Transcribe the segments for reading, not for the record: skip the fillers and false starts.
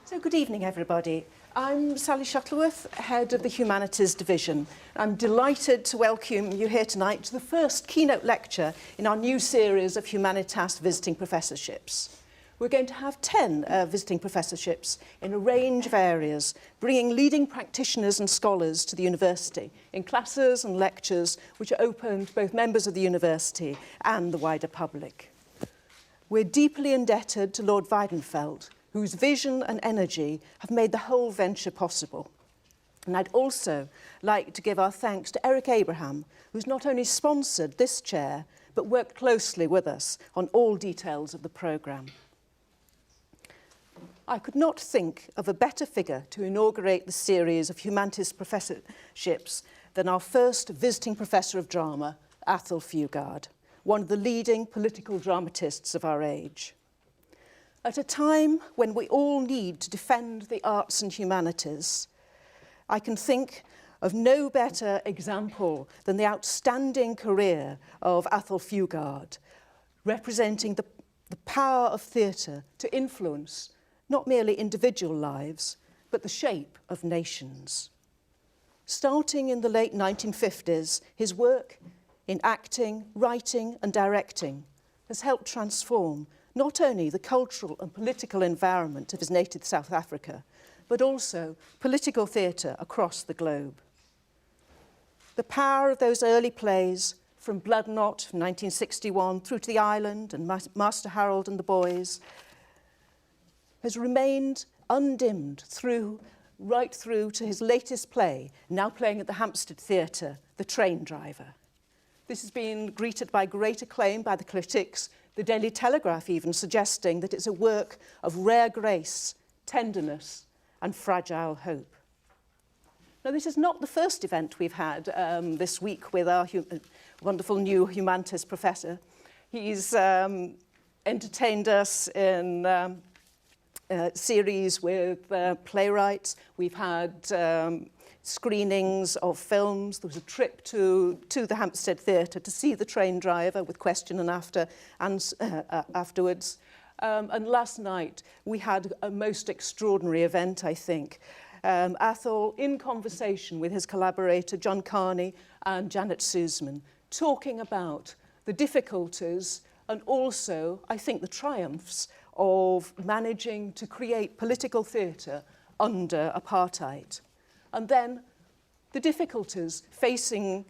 So good evening, everybody. I'm Sally Shuttleworth, Head of the Humanities Division. I'm delighted to welcome you here tonight to the first keynote lecture in our new series of Humanitas visiting professorships. We're going to have 10 visiting professorships in a range of areas, bringing leading practitioners and scholars to the university in classes and lectures which are open to both members of the university and the wider public. We're deeply indebted to Lord Weidenfeld, whose vision and energy have made the whole venture possible. And I'd also like to give our thanks to Eric Abraham, who's not only sponsored this chair, but worked closely with us on all details of the programme. I could not think of a better figure to inaugurate the series of Humanities professorships than our first visiting professor of drama, Athol Fugard, one of the leading political dramatists of our age. At a time when we all need to defend the arts and humanities, I can think of no better example than the outstanding career of Athol Fugard, representing the power of theatre to influence not merely individual lives, but the shape of nations. Starting in the late 1950s, his work in acting, writing and directing has helped transform not only the cultural and political environment of his native South Africa, but also political theatre across the globe. The power of those early plays, from Blood Knot from 1961 through to The Island and Master Harold and the Boys, has remained undimmed right through to his latest play, now playing at the Hampstead Theatre, The Train Driver. This has been greeted by great acclaim by the critics, the Daily Telegraph even suggesting that it's a work of rare grace, tenderness and fragile hope. Now, this is not the first event we've had this week with our wonderful new humanities professor. He's entertained us in series with playwrights. We've had screenings of films. There was a trip to the Hampstead Theatre to see The Train Driver with question and afterwards. And last night we had a most extraordinary event, I think. Athol, in conversation with his collaborator John Carney and Janet Suzman, talking about the difficulties and also, I think, the triumphs of managing to create political theatre under apartheid. And then the difficulties facing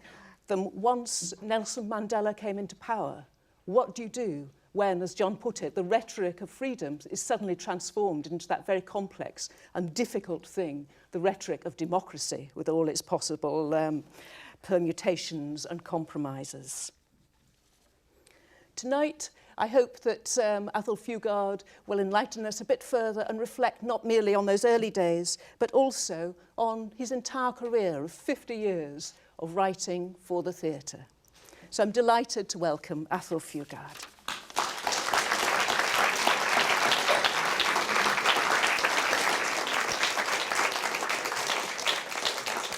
them once Nelson Mandela came into power. What do you do when, as John put it, the rhetoric of freedom is suddenly transformed into that very complex and difficult thing, the rhetoric of democracy, with all its possible permutations and compromises. Tonight, I hope that Athol Fugard will enlighten us a bit further and reflect not merely on those early days, but also on his entire career of 50 years of writing for the theatre. So I'm delighted to welcome Athol Fugard.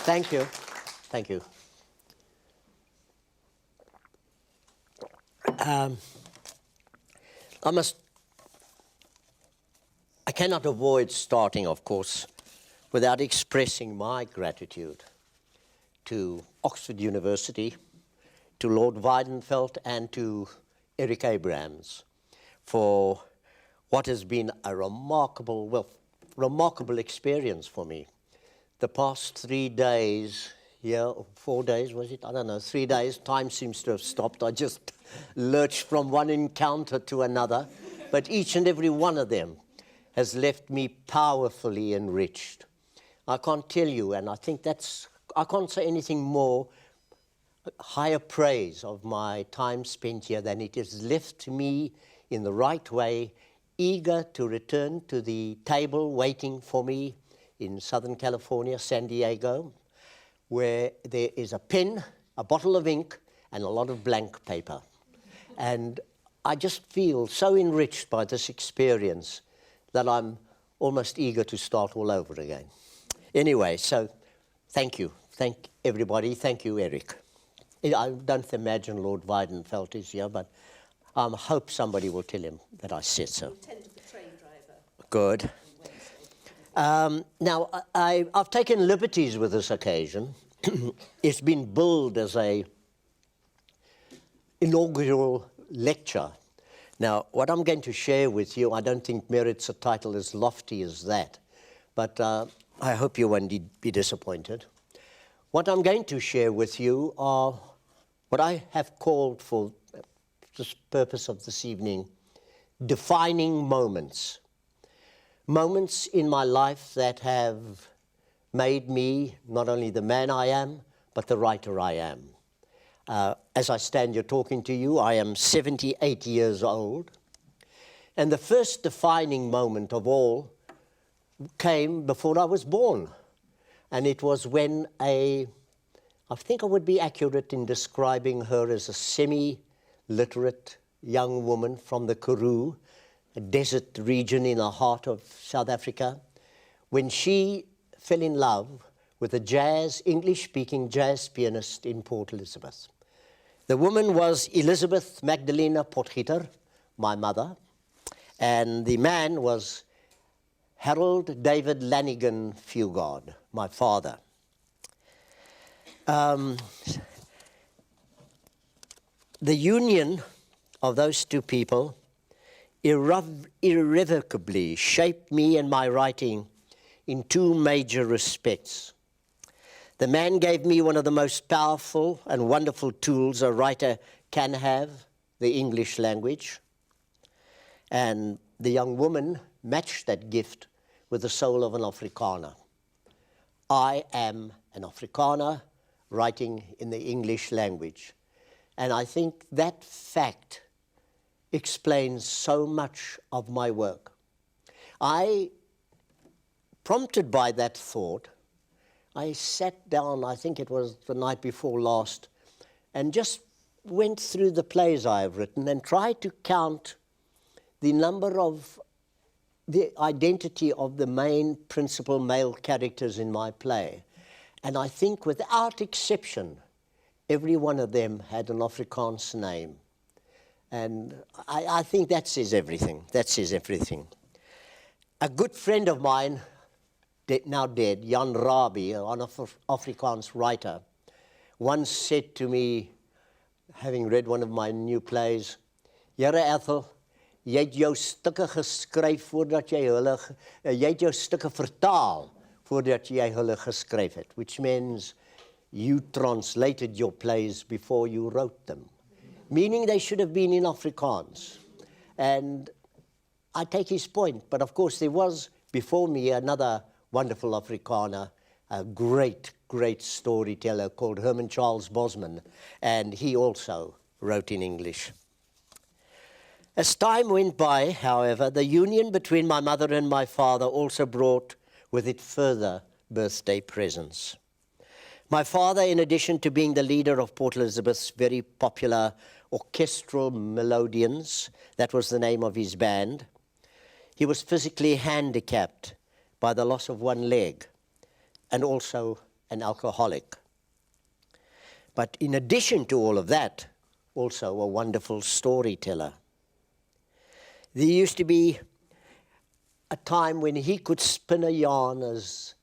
Thank you. Thank you. I cannot avoid starting, of course, without expressing my gratitude to Oxford University, to Lord Weidenfeld and to Eric Abrahams for what has been a remarkable experience for me. The past 3 days, or 4 days, was it? I don't know, 3 days, time seems to have stopped. I just lurched from one encounter to another, but each and every one of them has left me powerfully enriched. I can't tell you, and I think I can't say anything more higher praise of my time spent here than it has left me in the right way, eager to return to the table waiting for me in Southern California, San Diego, where there is a pen, a bottle of ink, and a lot of blank paper. And I just feel so enriched by this experience that I'm almost eager to start all over again. Anyway, so thank you. Thank everybody. Thank you, Eric. I don't imagine Lord Weidenfeld is here, but I hope somebody will tell him that I said so. Attend to the train driver. Good. Now, I've taken liberties with this occasion. It's been billed as a inaugural lecture. Now, what I'm going to share with you, I don't think merits a title as lofty as that, but I hope you won't be disappointed. What I'm going to share with you are what I have called, for the purpose of this evening, defining moments. Moments in my life that have made me not only the man I am, but the writer I am. As I stand here talking to you, I am 78 years old. And the first defining moment of all came before I was born. And it was when I think I would be accurate in describing her as a semi-literate young woman from the Karoo, a desert region in the heart of South Africa, when she fell in love with a English-speaking jazz pianist in Port Elizabeth. The woman was Elizabeth Magdalena Potgieter, my mother, and the man was Harold David Lanigan Fugard, my father. The union of those two people irrevocably shaped me and my writing in two major respects. The man gave me one of the most powerful and wonderful tools a writer can have, the English language. And the young woman matched that gift with the soul of an Afrikaner. I am an Afrikaner writing in the English language. And I think that fact explains so much of my work. Prompted by that thought, I sat down, I think it was the night before last, and just went through the plays I have written and tried to count the number of the identity of the main principal male characters in my play. And I think without exception, every one of them had an Afrikaans name. And I think that says everything. That says everything. A good friend of mine, now dead, Jan Rabie, an Afrikaans writer, once said to me, having read one of my new plays, "Here Athol, jy het jou stukke geskryf voordat jy hulle, jy het jou stukke vertaal voordat jy hulle geskryf het," which means you translated your plays before you wrote them, meaning they should have been in Afrikaans. And I take his point, but of course there was before me another wonderful Afrikaner, a great, great storyteller called Herman Charles Bosman, and he also wrote in English. As time went by, however, the union between my mother and my father also brought with it further birthday presents. My father, in addition to being the leader of Port Elizabeth's very popular orchestral Melodians, that was the name of his band, he was physically handicapped by the loss of one leg, and also an alcoholic. But in addition to all of that, also a wonderful storyteller. There used to be a time when he could spin a yarn as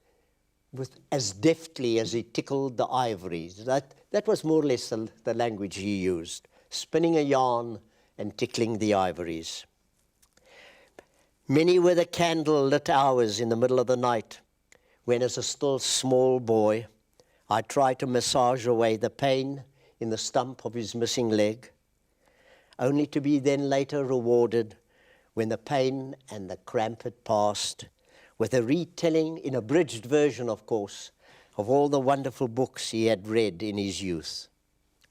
deftly as he tickled the ivories. That was more or less the language he used, spinning a yarn and tickling the ivories. Many were the candle-lit hours in the middle of the night when, as a still small boy, I tried to massage away the pain in the stump of his missing leg, only to be then later rewarded when the pain and the cramp had passed, with a retelling, in abridged version, of course, of all the wonderful books he had read in his youth.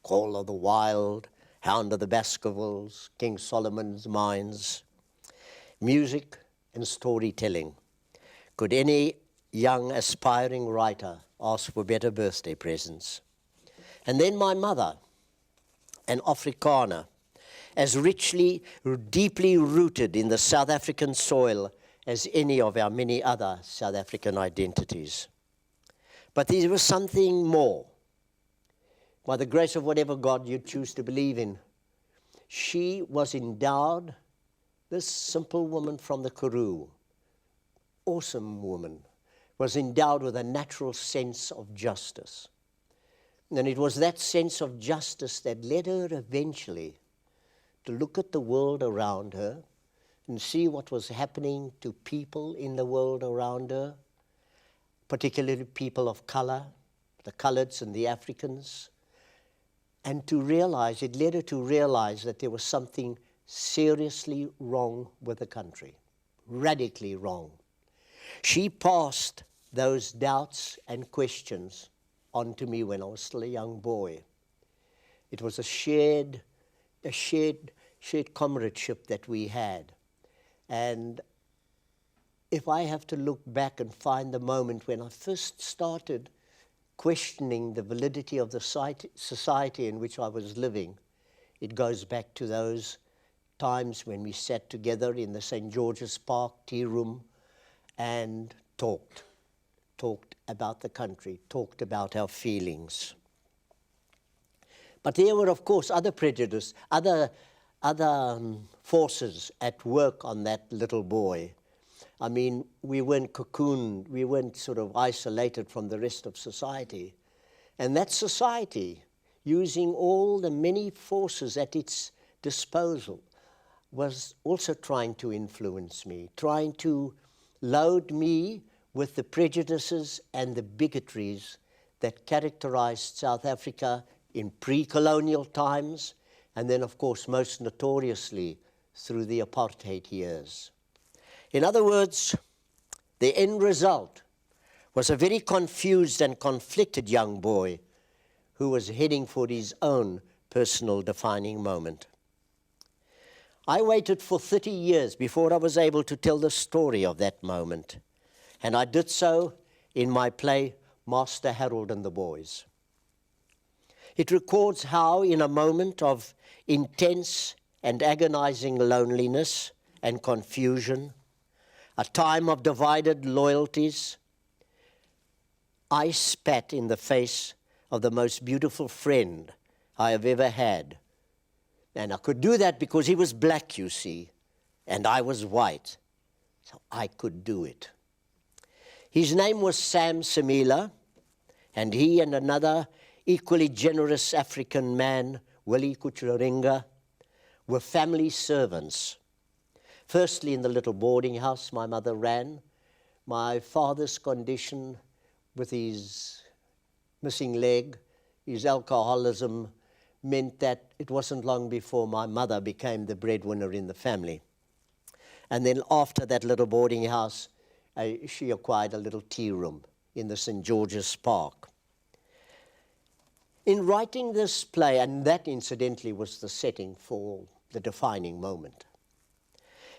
Call of the Wild, Hound of the Baskervilles, King Solomon's Mines. Music and storytelling. Could any young aspiring writer ask for better birthday presents? And then my mother, an Afrikaner, as richly, deeply rooted in the South African soil as any of our many other South African identities. But there was something more. By the grace of whatever God you choose to believe in, she was endowed, this simple woman from the Karoo, awesome woman was endowed with a natural sense of justice. And it was that sense of justice that led her eventually to look at the world around her and see what was happening to people in the world around her, particularly people of color, the coloreds and the Africans, and to realize, it led her to realize that there was something seriously wrong with the country, radically wrong. She passed those doubts and questions on to me when I was still a young boy. It was a shared comradeship that we had. And if I have to look back and find the moment when I first started questioning the validity of the society in which I was living, it goes back to those times when we sat together in the St. George's Park tea room and talked about the country, talked about our feelings. But there were, of course, other prejudices, other forces at work on that little boy. I mean, we weren't cocooned, we weren't sort of isolated from the rest of society. And that society, using all the many forces at its disposal, was also trying to influence me, trying to load me with the prejudices and the bigotries that characterized South Africa in pre-colonial times, and then, of course, most notoriously through the apartheid years. In other words, the end result was a very confused and conflicted young boy who was heading for his own personal defining moment. I waited for 30 years before I was able to tell the story of that moment, and I did so in my play, Master Harold and the Boys. It records how, in a moment of intense and agonizing loneliness and confusion, a time of divided loyalties, I spat in the face of the most beautiful friend I have ever had. And I could do that because he was black, you see, and I was white. So I could do it. His name was Sam Samila, and he and another equally generous African man, Willie Kuchularinga, were family servants. Firstly, in the little boarding house my mother ran, my father's condition with his missing leg, his alcoholism, meant that it wasn't long before my mother became the breadwinner in the family. And then after that little boarding house, she acquired a little tea room in the St. George's Park. In writing this play, and that incidentally was the setting for the defining moment.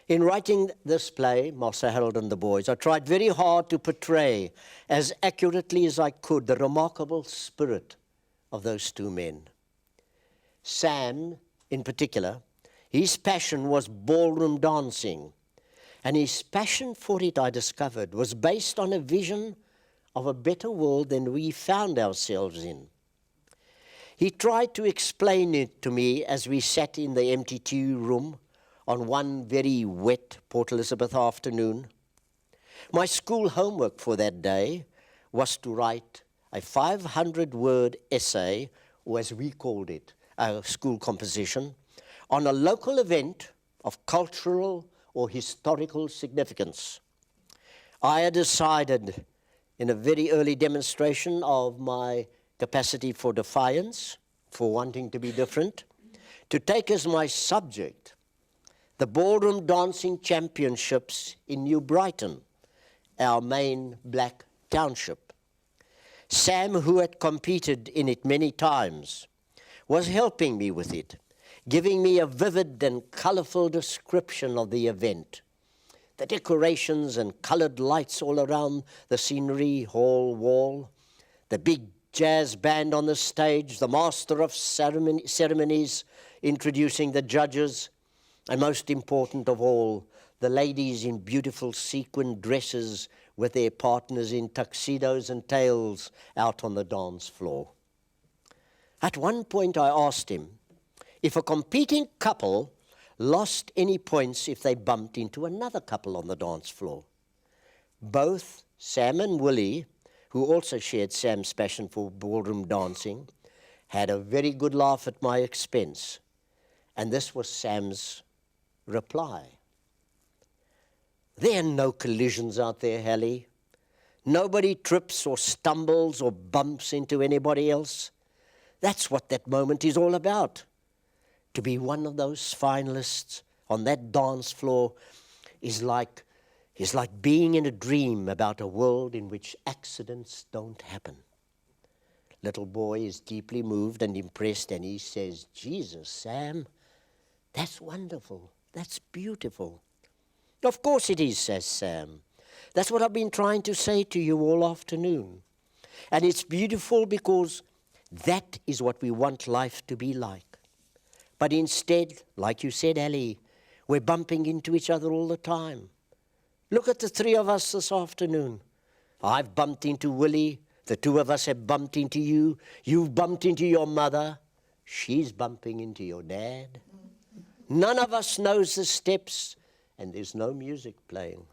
In writing this play, Master Harold and the Boys, I tried very hard to portray as accurately as I could the remarkable spirit of those two men. Sam, in particular, his passion was ballroom dancing, and his passion for it, I discovered, was based on a vision of a better world than we found ourselves in. He tried to explain it to me as we sat in the empty tea room on one very wet Port Elizabeth afternoon. My school homework for that day was to write a 500-word essay, or as we called it, a school composition, on a local event of cultural or historical significance. I had decided in a very early demonstration of my capacity for defiance, for wanting to be different, to take as my subject the ballroom dancing championships in New Brighton, our main black township. Sam, who had competed in it many times, was helping me with it, giving me a vivid and colorful description of the event. The decorations and colored lights all around the scenery hall wall, the big jazz band on the stage, the master of ceremonies introducing the judges, and most important of all, the ladies in beautiful sequin dresses with their partners in tuxedos and tails out on the dance floor. At one point I asked him if a competing couple lost any points if they bumped into another couple on the dance floor. Both Sam and Willie, who also shared Sam's passion for ballroom dancing, had a very good laugh at my expense. And this was Sam's reply. There are no collisions out there, Hallie. Nobody trips or stumbles or bumps into anybody else. That's what that moment is all about. To be one of those finalists on that dance floor is like being in a dream about a world in which accidents don't happen. Little boy is deeply moved and impressed, and he says, Jesus, Sam, that's wonderful. That's beautiful. Of course it is, says Sam. That's what I've been trying to say to you all afternoon. And it's beautiful because that is what we want life to be like. But instead, like you said, Ellie, we're bumping into each other all the time. Look at the three of us this afternoon. I've bumped into Willie. The two of us have bumped into you. You've bumped into your mother. She's bumping into your dad. None of us knows the steps, and there's no music playing.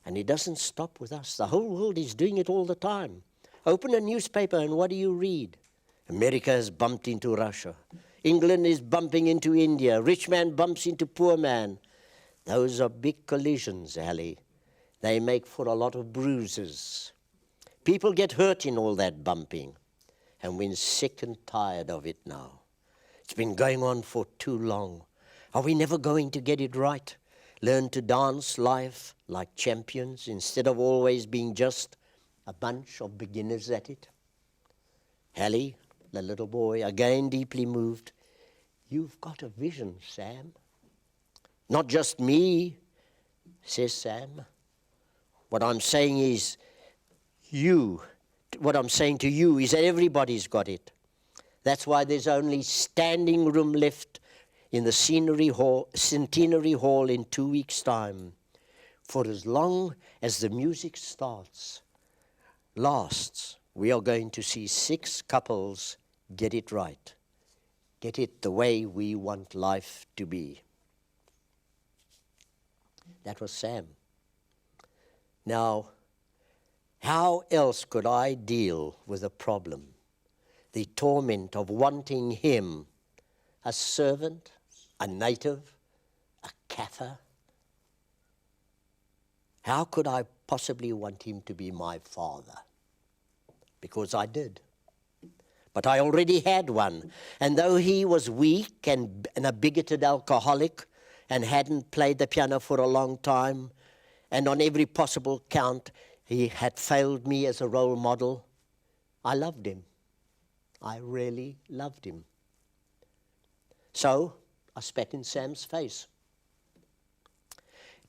And it doesn't stop with us. The whole world is doing it all the time. Open a newspaper and what do you read? America has bumped into Russia. England is bumping into India. Rich man bumps into poor man. Those are big collisions, Hallie. They make for a lot of bruises. People get hurt in all that bumping. And we're sick and tired of it now. It's been going on for too long. Are we never going to get it right? Learn to dance life like champions instead of always being just a bunch of beginners at it? Hallie, the little boy, again deeply moved. You've got a vision, Sam. Not just me, says Sam. What I'm saying is what I'm saying to you is that everybody's got it. That's why there's only standing room left in the Centenary Hall in 2 weeks' time. For as long as the music lasts, we are going to see 6 couples get it right. Get it the way we want life to be. That was Sam. Now, how else could I deal with the problem, the torment of wanting him, a servant, a native, a Kaffir? How could I possibly want him to be my father? Because I did. But I already had one. And though he was weak and a bigoted alcoholic and hadn't played the piano for a long time, and on every possible count he had failed me as a role model, I loved him. I really loved him. So I spat in Sam's face.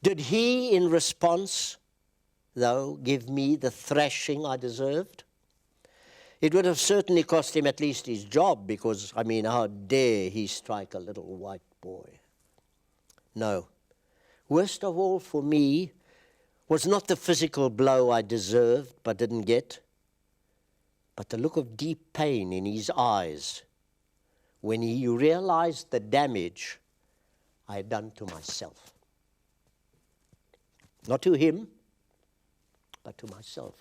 Did he, in response, though, give me the thrashing I deserved? It would have certainly cost him at least his job because, how dare he strike a little white boy? No. Worst of all for me was not the physical blow I deserved but didn't get, but the look of deep pain in his eyes when he realized the damage I had done to myself. Not to him, but to myself.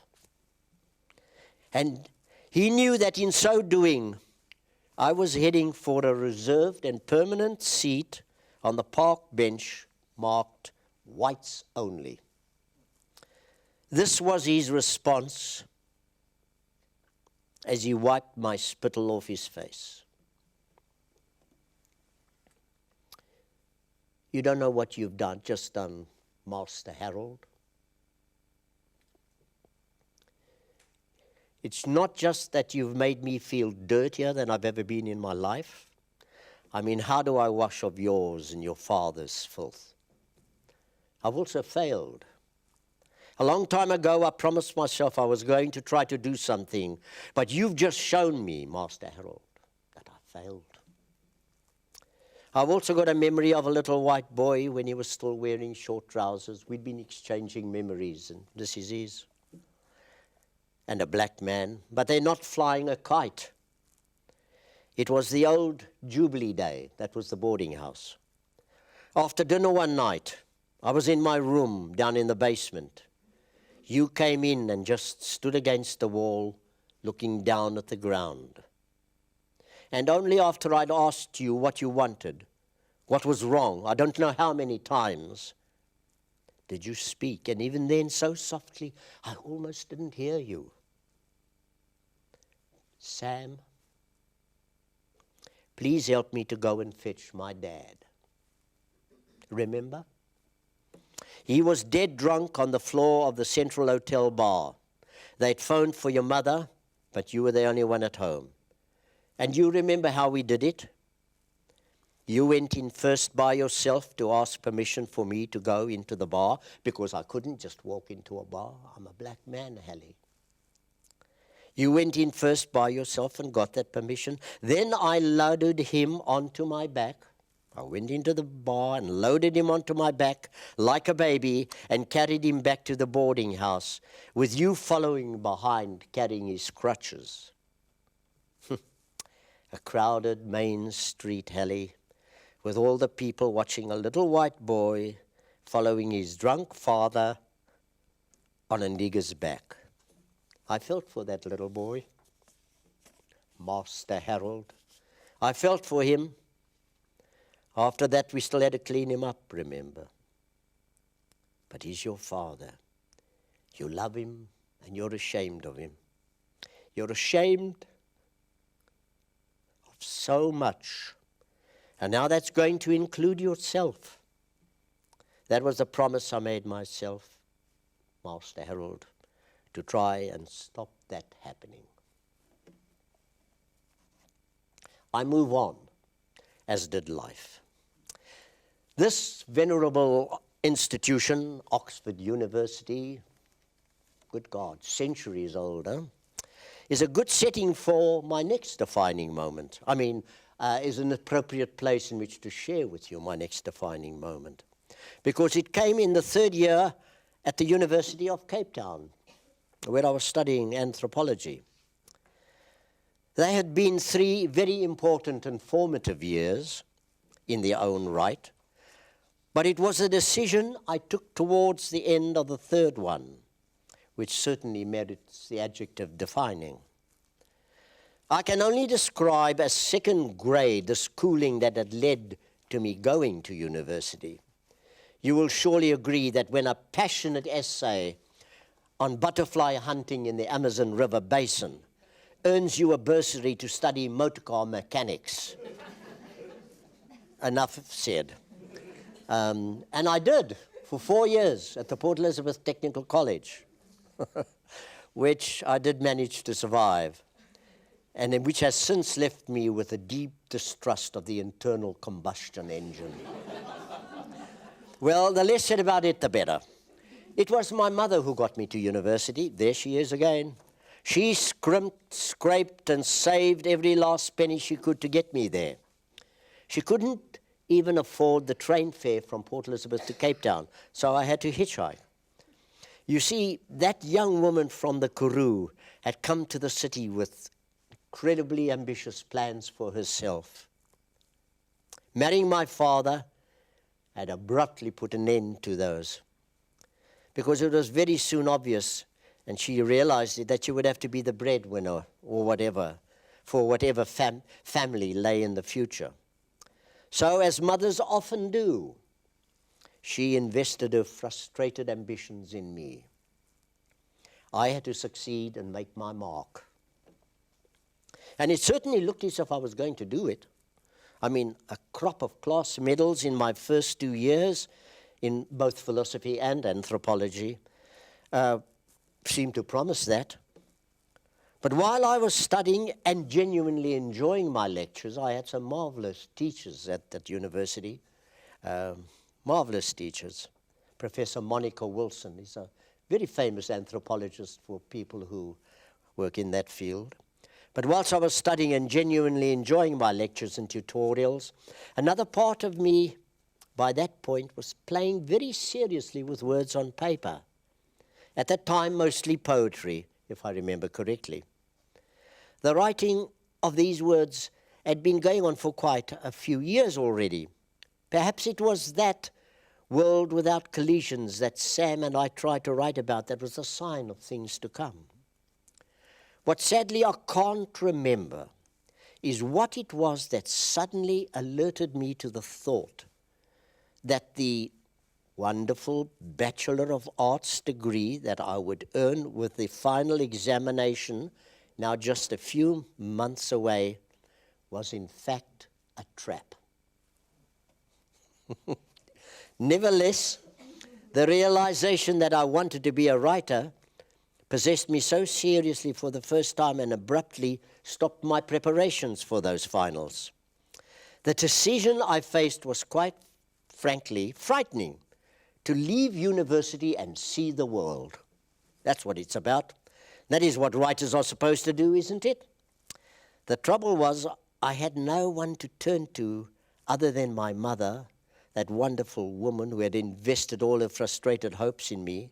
And he knew that in so doing, I was heading for a reserved and permanent seat on the park bench marked whites only. This was his response as he wiped my spittle off his face. You don't know what you've just done, Master Harold. It's not just that you've made me feel dirtier than I've ever been in my life. How do I wash off yours and your father's filth? I've also failed. A long time ago, I promised myself I was going to try to do something, but you've just shown me, Master Harold, that I failed. I've also got a memory of a little white boy when he was still wearing short trousers. We'd been exchanging memories, and this is his. And a black man, but they're not flying a kite. It was the old Jubilee Day. That was the boarding house. After dinner one night, I was in my room down in the basement. you came in and just stood against the wall, looking down at the ground. And only after I'd asked you what you wanted, what was wrong, I don't know how many times, did you speak. And even then, so softly, I almost didn't hear you. Sam, please help me to go and fetch my dad. Remember? He was dead drunk on the floor of the Central Hotel bar. They'd phoned for your mother, but you were the only one at home. And you remember how we did it? You went in first by yourself to ask permission for me to go into the bar, because I couldn't just walk into a bar. I'm a black man, Hallie. You went in first by yourself and got that permission. Then I loaded him onto my back. I went into the bar and loaded him onto my back like a baby and carried him back to the boarding house, with you following behind, carrying his crutches. A crowded Main Street, Hallie, with all the people watching a little white boy following his drunk father on a nigger's back. I felt for that little boy, Master Harold. I felt for him. After that, we still had to clean him up, remember. But he's your father. You love him, and you're ashamed of him. You're ashamed of so much. And now that's going to include yourself. That was the promise I made myself, Master Harold, to try and stop that happening. I move on, as did life. This venerable institution, Oxford University, good God, centuries older, is a good setting for my next defining moment. Is an appropriate place in which to share with you my next defining moment. Because it came in the third year at the University of Cape Town, where I was studying anthropology. They had been 3 very important and formative years in their own right, but it was a decision I took towards the end of the third one, which certainly merits the adjective defining. I can only describe as second grade the schooling that had led to me going to university. You will surely agree that when a passionate essay on butterfly hunting in the Amazon River Basin earns you a bursary to study motorcar mechanics, enough said. And I did for 4 years at the Port Elizabeth Technical College, which I did manage to survive, and which has since left me with a deep distrust of the internal combustion engine. Well, the less said about it, the better. It was my mother who got me to university. There she is again. She scrimped, scraped, and saved every last penny she could to get me there. She couldn't even afford the train fare from Port Elizabeth to Cape Town, so I had to hitchhike. You see, that young woman from the Karoo had come to the city with incredibly ambitious plans for herself. Marrying my father had abruptly put an end to those, because it was very soon obvious, and she realized it, that she would have to be the breadwinner or whatever, for whatever family lay in the future. So, as mothers often do, she invested her frustrated ambitions in me. I had to succeed and make my mark. And it certainly looked as if I was going to do it. A crop of class medals in my first 2 years in both philosophy and anthropology seemed to promise that. But while I was studying and genuinely enjoying my lectures, I had some marvelous teachers at that university, marvelous teachers. Professor Monica Wilson is a very famous anthropologist for people who work in that field. But whilst I was studying and genuinely enjoying my lectures and tutorials, another part of me by that point was playing very seriously with words on paper. At that time, mostly poetry, if I remember correctly. The writing of these words had been going on for quite a few years already. Perhaps it was that world without collisions that Sam and I tried to write about that was a sign of things to come. What sadly I can't remember is what it was that suddenly alerted me to the thought that the wonderful Bachelor of Arts degree that I would earn with the final examination, now just a few months away, was in fact a trap. Nevertheless, the realization that I wanted to be a writer possessed me so seriously for the first time and abruptly stopped my preparations for those finals. The decision I faced was quite frankly frightening, to leave university and see the world. That's what it's about. That is what writers are supposed to do, isn't it? The trouble was I had no one to turn to other than my mother, that wonderful woman who had invested all her frustrated hopes in me.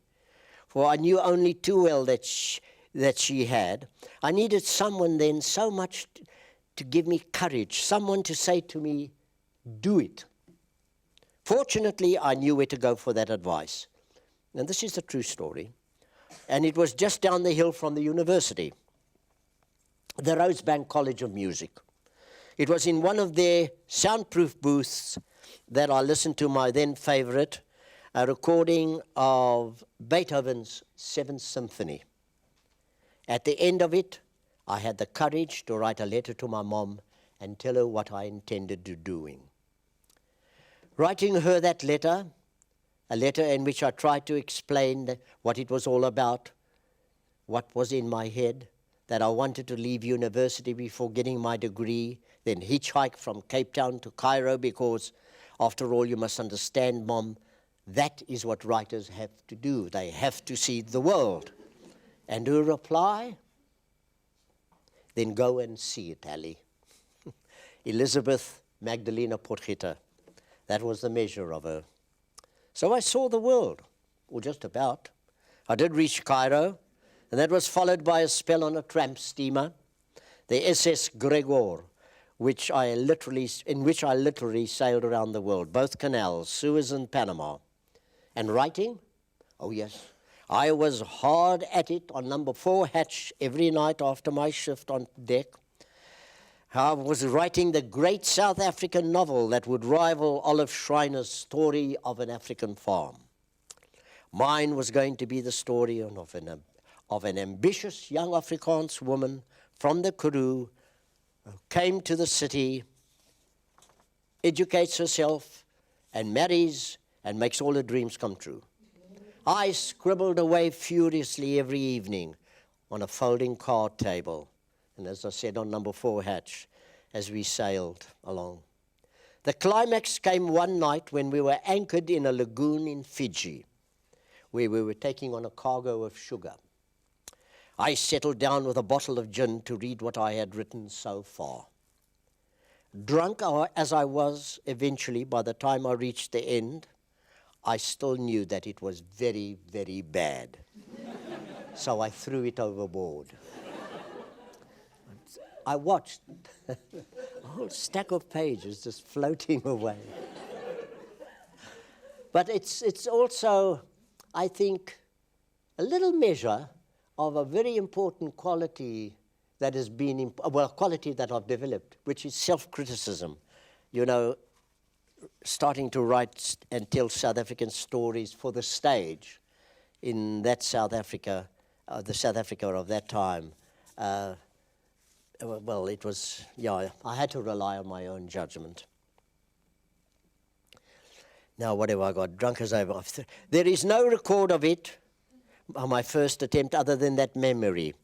For I knew only too well that she had. I needed someone then so much to give me courage, someone to say to me, do it. Fortunately, I knew where to go for that advice. And this is a true story. And it was just down the hill from the university, the Rosebank College of Music. It was in one of their soundproof booths that I listened to my then favorite, a recording of Beethoven's Seventh Symphony. At the end of it, I had the courage to write a letter to my mom and tell her what I intended to doing. Writing her that letter, a letter in which I tried to explain what it was all about, what was in my head, that I wanted to leave university before getting my degree, then hitchhike from Cape Town to Cairo because, after all, you must understand, Mom, that is what writers have to do. They have to see the world. And her reply, then go and see it, Ali. Elizabeth Magdalena Potgieter. That was the measure of her. So I saw the world, or just about. I did reach Cairo, and that was followed by a spell on a tramp steamer, the SS Gregor, in which I literally sailed around the world, both canals, Suez and Panama. And writing? Oh yes. I was hard at it on number 4 hatch every night after my shift on deck. I was writing the great South African novel that would rival Olive Schreiner's Story of an African Farm. Mine was going to be the story of an ambitious young Afrikaans woman from the Karoo who came to the city, educates herself, and marries, and makes all her dreams come true. I scribbled away furiously every evening on a folding card table, and as I said, on number 4 hatch, as we sailed along. The climax came one night when we were anchored in a lagoon in Fiji, where we were taking on a cargo of sugar. I settled down with a bottle of gin to read what I had written so far. Drunk as I was eventually, by the time I reached the end, I still knew that it was very, very bad. So I threw it overboard. I watched a whole stack of pages just floating away. But it's also, I think, a little measure of a very important quality that has been, quality that I've developed, which is self-criticism. You know, starting to write and tell South African stories for the stage in that South Africa, the South Africa of that time. Well, it was, yeah, I had to rely on my own judgment. Now, what have I got? Drunk as over. There is no record of it, on my first attempt, other than that memory.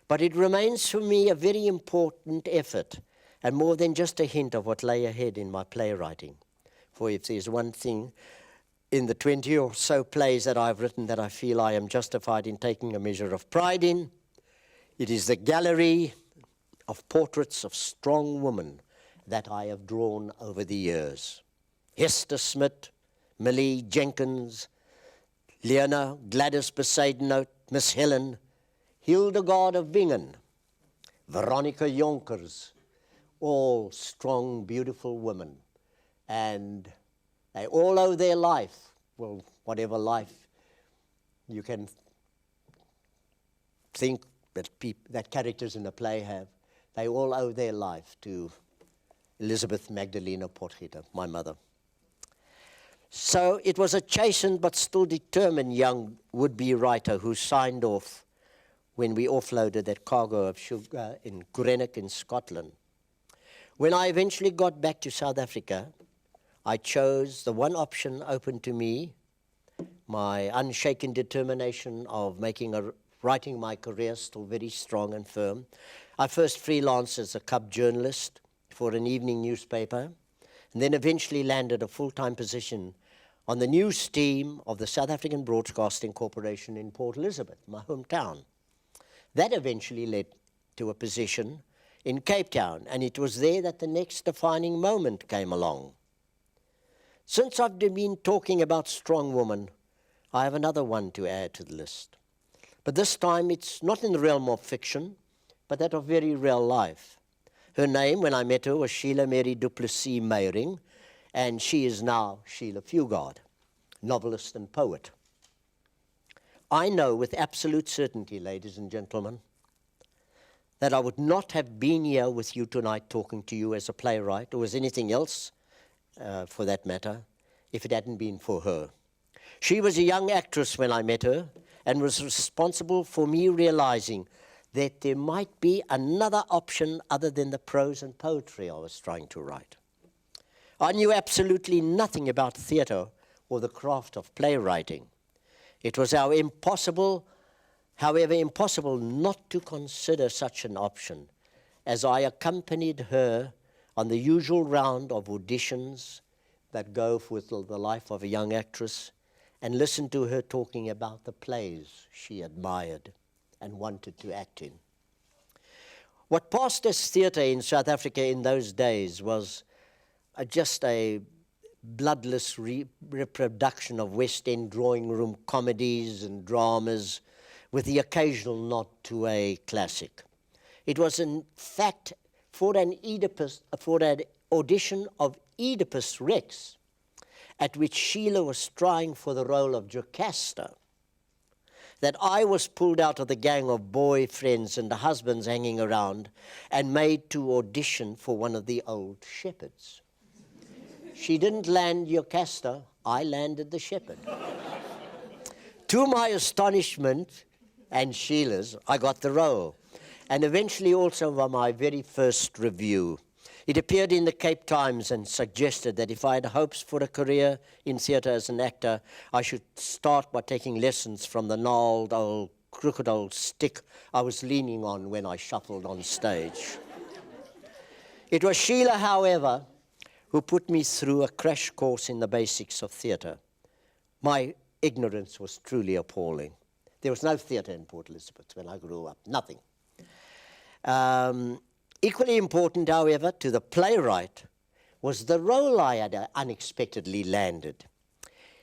But it remains for me a very important effort, and more than just a hint of what lay ahead in my playwriting. For if there's one thing in the 20 or so plays that I've written that I feel I am justified in taking a measure of pride in, it is the gallery of portraits of strong women that I have drawn over the years. Hester Smith, Millie Jenkins, Leona, Gladys Besaidenout, Miss Helen, Hildegard of Bingen, Veronica Jonkers, all strong, beautiful women. And they all owe their life well, whatever life you can think that characters in a play have, they all owe their life to Elizabeth Magdalena Potgieter, my mother. So it was a chastened but still determined young would-be writer who signed off when we offloaded that cargo of sugar in Greenock in Scotland. When I eventually got back to South Africa, I chose the one option open to me, my unshaken determination of writing my career still very strong and firm. I first freelanced as a cub journalist for an evening newspaper, and then eventually landed a full-time position on the news team of the South African Broadcasting Corporation in Port Elizabeth, my hometown. That eventually led to a position in Cape Town, and it was there that the next defining moment came along. Since I've been talking about strong women, I have another one to add to the list. But this time it's not in the realm of fiction, but that of very real life. Her name, when I met her, was Sheila Mary du Plessis Meyering, and she is now Sheila Fugard, novelist and poet. I know with absolute certainty, ladies and gentlemen, that I would not have been here with you tonight talking to you as a playwright, or as anything else, for that matter, if it hadn't been for her. She was a young actress when I met her, and was responsible for me realizing that there might be another option other than the prose and poetry I was trying to write. I knew absolutely nothing about theatre or the craft of playwriting. It was however impossible not to consider such an option, as I accompanied her on the usual round of auditions that go with the life of a young actress, and listened to her talking about the plays she admired and wanted to act in. What passed as theatre in South Africa in those days was just a bloodless reproduction of West End drawing room comedies and dramas with the occasional nod to a classic. It was in fact for an audition of Oedipus Rex, at which Sheila was trying for the role of Jocasta, that I was pulled out of the gang of boyfriends and the husbands hanging around and made to audition for one of the old shepherds. She didn't land Jocasta, I landed the shepherd. To my astonishment and Sheila's, I got the role, and eventually also for my very first review. It appeared in the Cape Times and suggested that if I had hopes for a career in theatre as an actor, I should start by taking lessons from the gnarled old, crooked old stick I was leaning on when I shuffled on stage. It was Sheila, however, who put me through a crash course in the basics of theatre. My ignorance was truly appalling. There was no theatre in Port Elizabeth when I grew up, nothing. Equally important, however, to the playwright was the role I had unexpectedly landed.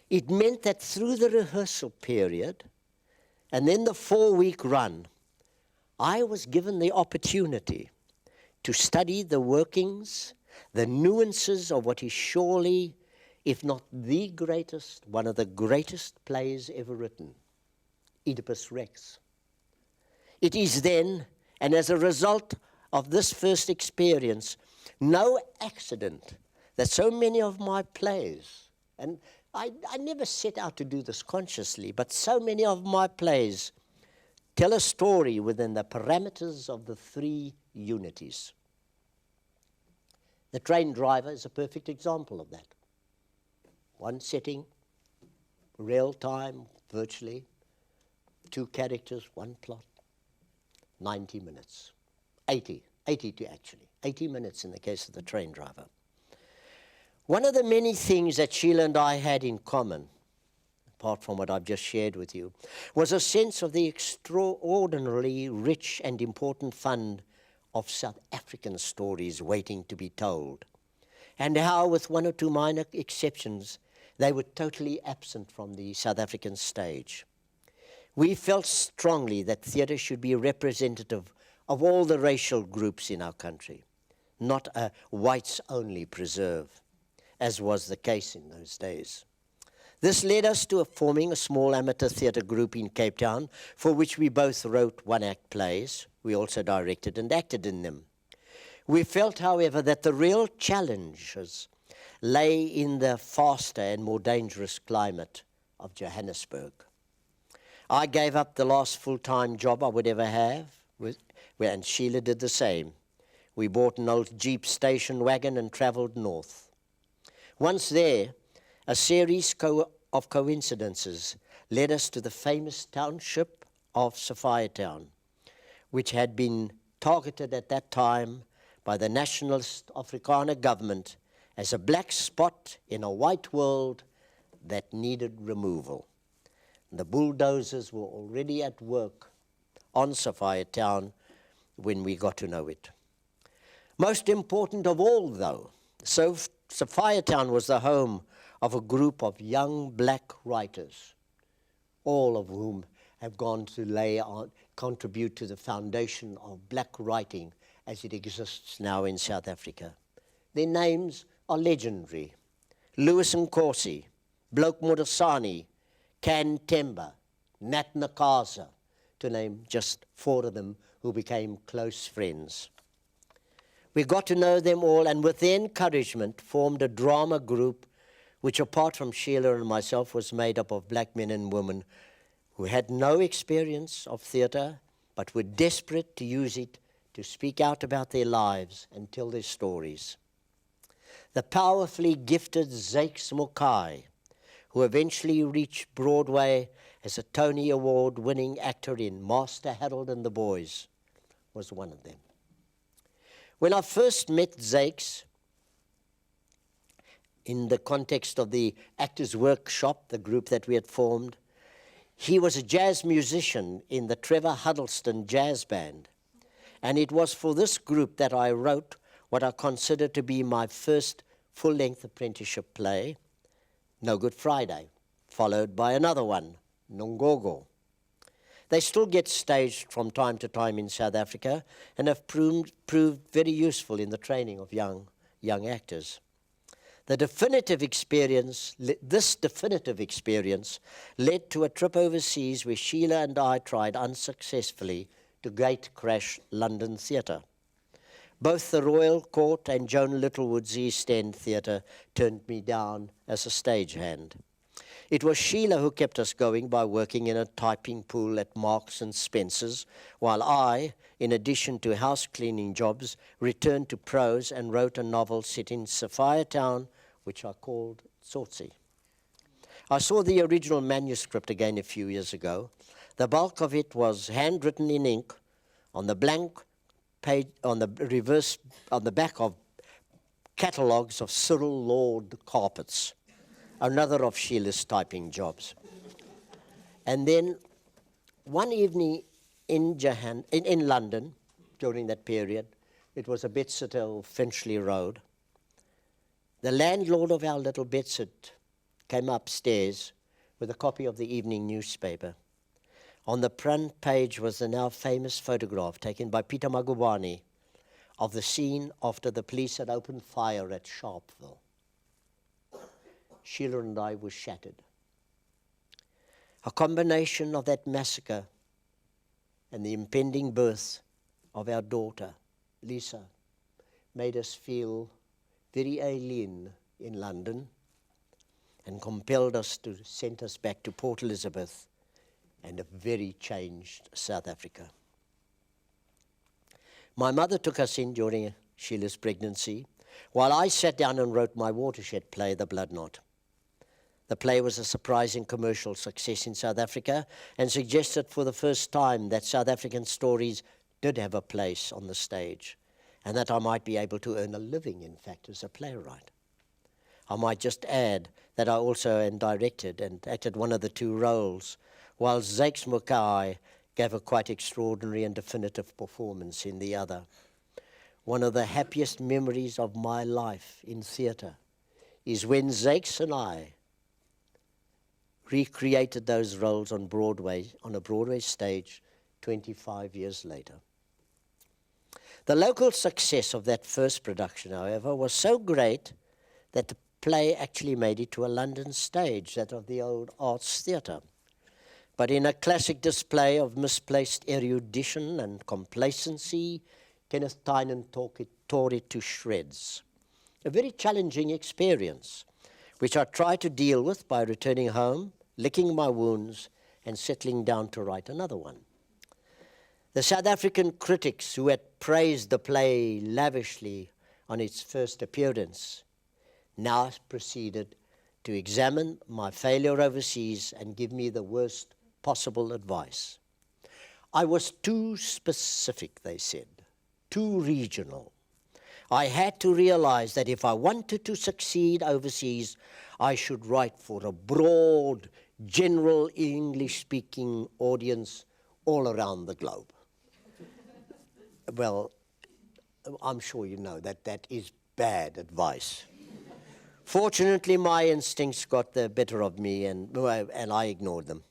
It meant that through the rehearsal period and then the 4-week run, I was given the opportunity to study the workings, the nuances of what is surely, if not the greatest, one of the greatest plays ever written, Oedipus Rex. It is then, and as a result of this first experience, no accident that so many of my plays, and I never set out to do this consciously, but so many of my plays tell a story within the parameters of the 3 unities. The Train Driver is a perfect example of that. One setting, real time, virtually, 2 characters, 1 plot, 90 minutes. 80 minutes in the case of The Train Driver. One of the many things that Sheila and I had in common, apart from what I've just shared with you, was a sense of the extraordinarily rich and important fund of South African stories waiting to be told, and how, with 1 or 2 minor exceptions, they were totally absent from the South African stage. We felt strongly that theatre should be representative of all the racial groups in our country, not a whites-only preserve, as was the case in those days. This led us to forming a small amateur theatre group in Cape Town, for which we both wrote one-act plays. We also directed and acted in them. We felt, however, that the real challenges lay in the faster and more dangerous climate of Johannesburg. I gave up the last full-time job I would ever have, and Sheila did the same. We bought an old Jeep station wagon and travelled north. Once there, a series of coincidences led us to the famous township of Sophiatown, which had been targeted at that time by the nationalist Afrikaner government as a black spot in a white world that needed removal. The bulldozers were already at work on Sophiatown when we got to know it. Most important of all, though, Sophiatown was the home of a group of young black writers, all of whom have gone to contribute to the foundation of black writing as it exists now in South Africa. Their names are legendary: Lewis Nkosi, Bloke Modisani, Can Temba, Nat Nakaza, to name just 4 of them who became close friends. We got to know them all, and with their encouragement formed a drama group which, apart from Sheila and myself, was made up of black men and women who had no experience of theatre but were desperate to use it to speak out about their lives and tell their stories. The powerfully gifted Zakes Mokai, who eventually reached Broadway as a Tony Award-winning actor in Master Harold and the Boys, was one of them. When I first met Zakes, in the context of the Actors Workshop, the group that we had formed, he was a jazz musician in the Trevor Huddleston Jazz Band. And it was for this group that I wrote what I consider to be my first full-length apprenticeship play, No Good Friday, followed by another one, Nongogo. They still get staged from time to time in South Africa and have proved very useful in the training of young actors. This definitive experience led to a trip overseas where Sheila and I tried unsuccessfully to gate crash London theatre. Both the Royal Court and Joan Littlewood's East End Theatre turned me down as a stagehand. It was Sheila who kept us going by working in a typing pool at Marks and Spencer's, while I, in addition to house cleaning jobs, returned to prose and wrote a novel set in Sophiatown, which I called Tsotsi. I saw the original manuscript again a few years ago. The bulk of it was handwritten in ink on the blank page, on the back of catalogues of Cyril Lord carpets, another of Sheila's typing jobs. And then one evening in London, during that period, it was a bedsit Hill, Finchley Road, the landlord of our little bedsit came upstairs with a copy of the evening newspaper. On the front page was the now famous photograph taken by Peter Magubane of the scene after the police had opened fire at Sharpeville. Sheila and I were shattered. A combination of that massacre and the impending birth of our daughter, Lisa, made us feel very alien in London and compelled us to send us back to Port Elizabeth and a very changed South Africa. My mother took us in during Sheila's pregnancy, while I sat down and wrote my watershed play, The Blood Knot. The play was a surprising commercial success in South Africa and suggested for the first time that South African stories did have a place on the stage, and that I might be able to earn a living, in fact, as a playwright. I might just add that I also directed and acted one of the 2 roles, while Zakes Mokai gave a quite extraordinary and definitive performance in the other. One of the happiest memories of my life in theatre is when Zakes and I recreated those roles on Broadway, on a Broadway stage 25 years later. The local success of that first production, however, was so great that the play actually made it to a London stage, that of the Old Arts Theatre. But in a classic display of misplaced erudition and complacency, Kenneth Tynan tore it to shreds. A very challenging experience, which I tried to deal with by returning home, licking my wounds, and settling down to write another one. The South African critics who had praised the play lavishly on its first appearance now proceeded to examine my failure overseas and give me the worst possible advice. I was too specific, they said, too regional. I had to realize that if I wanted to succeed overseas, I should write for a broad, general English-speaking audience all around the globe. Well, I'm sure you know that that is bad advice. Fortunately, my instincts got the better of me, and I ignored them.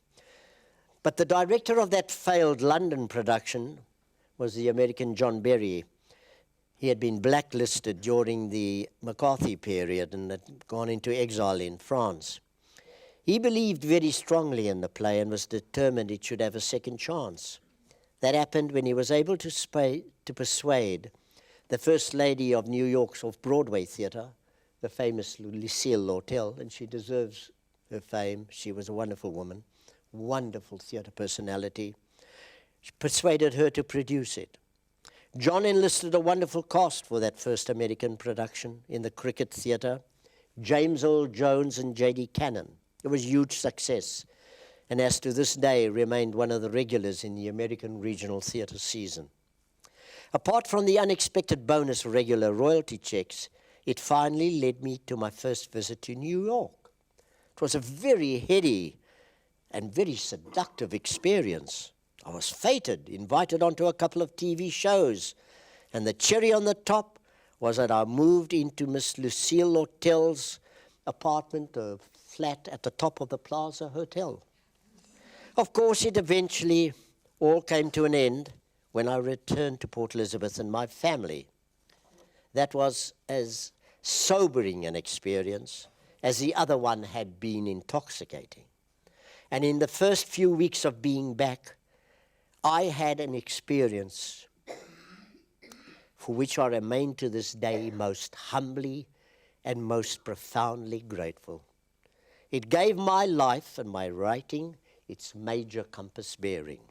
But the director of that failed London production was the American John Berry. He had been blacklisted during the McCarthy period and had gone into exile in France. He believed very strongly in the play and was determined it should have a second chance. That happened when he was able to persuade the First Lady of New York's off-Broadway theatre, the famous Lucille Lortel, and she deserves her fame. She was a wonderful woman, wonderful theatre personality. She persuaded her to produce it. John enlisted a wonderful cast for that first American production in the Cricket Theatre, James Earl Jones and J.D. Cannon. It was a huge success, and as to this day remained one of the regulars in the American regional theatre season. Apart from the unexpected bonus of regular royalty checks, it finally led me to my first visit to New York. It was a very heady and very seductive experience. I was feted, invited onto a couple of TV shows, and the cherry on the top was that I moved into Miss Lucille Lortel's apartment, a flat at the top of the Plaza Hotel. Of course, it eventually all came to an end when I returned to Port Elizabeth and my family. That was as sobering an experience as the other one had been intoxicating. And in the first few weeks of being back, I had an experience for which I remain to this day most humbly and most profoundly grateful. It gave my life and my writing its major compass bearing.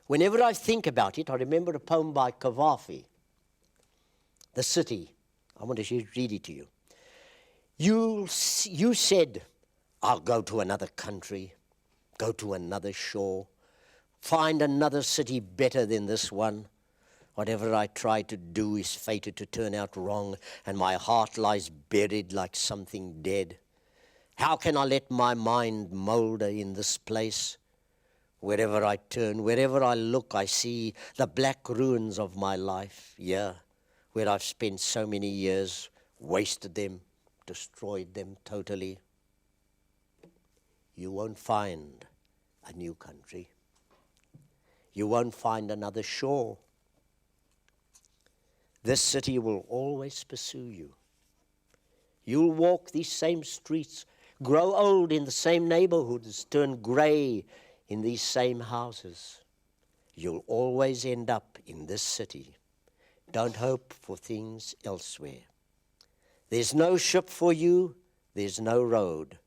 Whenever I think about it, I remember a poem by Kavafi, The City. I want to read it to you. You said, I'll go to another country, go to another shore, find another city better than this one. Whatever I try to do is fated to turn out wrong, and my heart lies buried like something dead. How can I let my mind moulder in this place? Wherever I turn, wherever I look, I see the black ruins of my life, yeah, where I've spent so many years, wasted them, destroyed them totally. You won't find a new country. You won't find another shore. This city will always pursue you. You'll walk these same streets, grow old in the same neighborhoods, turn gray in these same houses. You'll always end up in this city. Don't hope for things elsewhere. There's no ship for you, there's no road.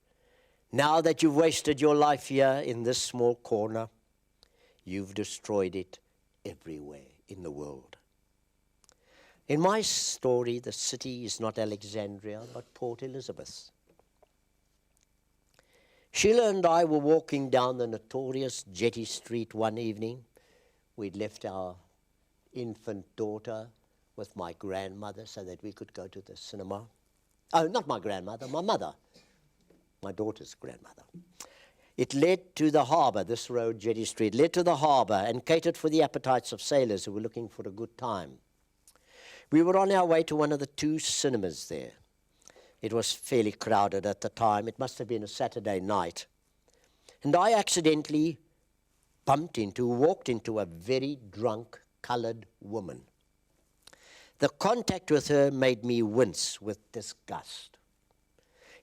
Now that you've wasted your life here in this small corner, you've destroyed it everywhere in the world. In my story, the city is not Alexandria, but Port Elizabeth. Sheila and I were walking down the notorious Jetty Street one evening. We'd left our infant daughter with my grandmother so that we could go to the cinema. Oh, not my grandmother, my mother, my daughter's grandmother. It led to the harbour, this road, Jetty Street, led to the harbour and catered for the appetites of sailors who were looking for a good time. We were on our way to one of the two cinemas there. It was fairly crowded at the time. It must have been a Saturday night. And I accidentally walked into a very drunk coloured woman. The contact with her made me wince with disgust.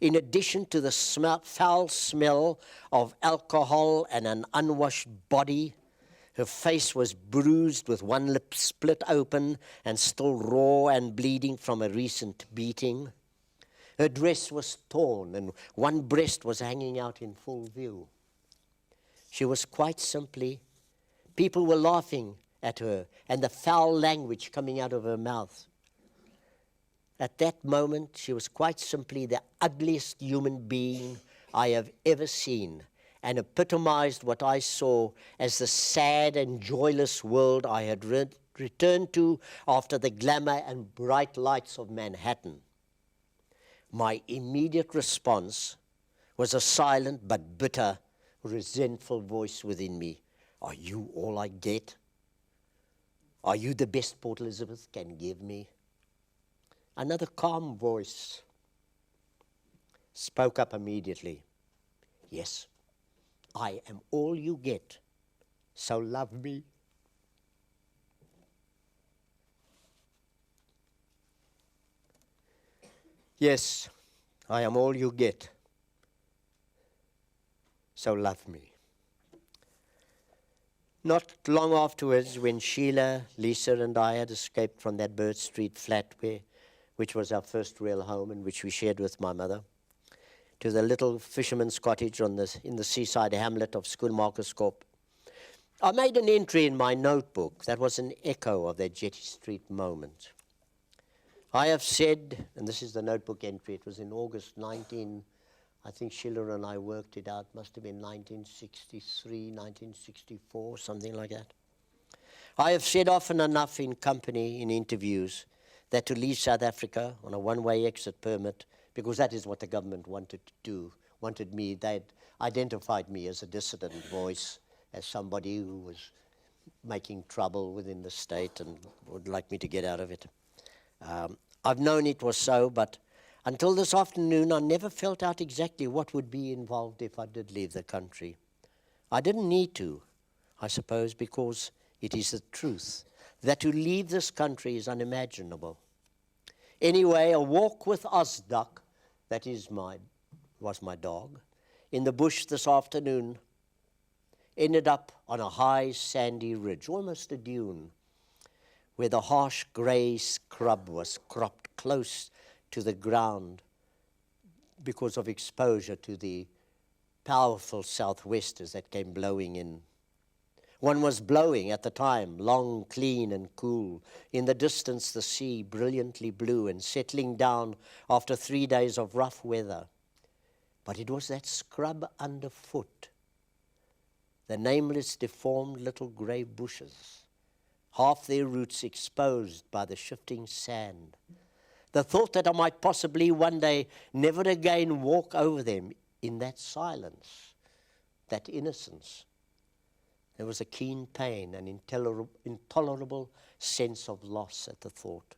In addition to the foul smell of alcohol and an unwashed body, her face was bruised with one lip split open and still raw and bleeding from a recent beating. Her dress was torn and one breast was hanging out in full view. She was quite simply, people were laughing at her and the foul language coming out of her mouth. At that moment, she was quite simply the ugliest human being I have ever seen, and epitomized what I saw as the sad and joyless world I had returned to after the glamour and bright lights of Manhattan. My immediate response was a silent but bitter, resentful voice within me. Are you all I get? Are you the best Port Elizabeth can give me? Another calm voice spoke up immediately. Yes, I am all you get, so love me. Yes, I am all you get, so love me. Not long afterwards, when Sheila, Lisa, and I had escaped from that Bird Street flat which was our first real home and which we shared with my mother, to the little fisherman's cottage in the seaside hamlet of Schoenmakerskorp, I made an entry in my notebook that was an echo of that Jetty Street moment. I have said, and this is the notebook entry, it was in August 19, I think Sheila and I worked it out, must have been 1963, 1964, something like that. I have said often enough in company, in interviews, that to leave South Africa on a one-way exit permit, because that is what the government wanted to do, they'd identified me as a dissident voice, as somebody who was making trouble within the state and would like me to get out of it. I've known it was so, but until this afternoon, I never felt out exactly what would be involved if I did leave the country. I didn't need to, I suppose, because it is the truth that to leave this country is unimaginable. Anyway, a walk with Ozduck, that was my dog, in the bush this afternoon, ended up on a high sandy ridge, almost a dune, where the harsh grey scrub was cropped close to the ground because of exposure to the powerful southwesters that came blowing in. One was blowing at the time, long, clean, and cool. In the distance, the sea brilliantly blue and settling down after 3 days of rough weather. But it was that scrub underfoot, the nameless, deformed little grey bushes, half their roots exposed by the shifting sand. The thought that I might possibly one day never again walk over them in that silence, that innocence. There was a keen pain, an intolerable sense of loss at the thought.